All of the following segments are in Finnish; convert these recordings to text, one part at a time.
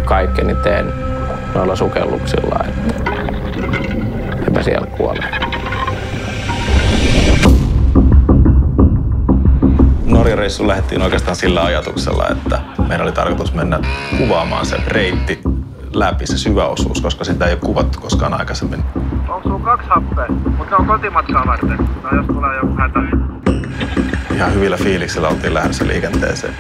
kaikkeni teen noilla sukelluksilla, että epä siellä kuole. Norjan reissuun lähdettiin oikeastaan sillä ajatuksella, että meidän oli tarkoitus mennä kuvaamaan se reitti läpi, se syvä osuus, koska sitä ei ole kuvattu koskaan aikaisemmin. Onko sulla 2 happea? Mutta se on kotimatkaa varten. Tai jos tulee joku hätä. Ihan hyvillä fiiliksillä oltiin lähdössä liikenteeseen.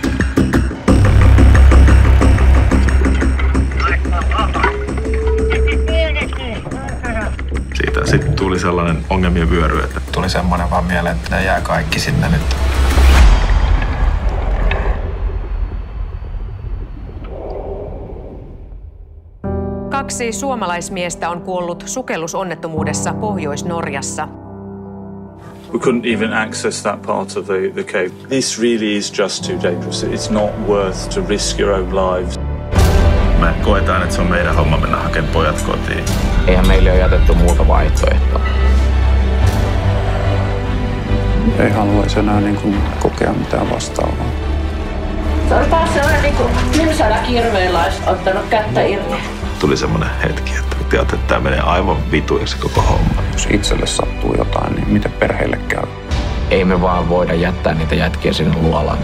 Siitä sitten tuli sellainen ongelmien vyöry, että tuli semmoinen vaan mieleen, että jää kaikki sinne nyt. Kaksi suomalaismiestä on kuollut sukellusonnettomuudessa Pohjois-Norjassa. We couldn't even access that part of the cave. This really is just too dangerous. It's not worth to risk your own lives. Me koetaan, että se on meidän homma mennä hakemaan pojat kotiin. Eihän meille ole jätetty muuta vaihtoehtoa. Ei haluaisi enää kokea mitään vastaavaa. Se oli taas sellainen tylsällä kirveellä olisi ottanut kättä irti. Tuli semmoinen hetki, että tiedät, että tämä menee aivan vituiksi koko homma. Jos itselle sattuu jotain, niin miten perheelle käy? Ei me vaan voida jättää niitä jätkiä sinne luolaan.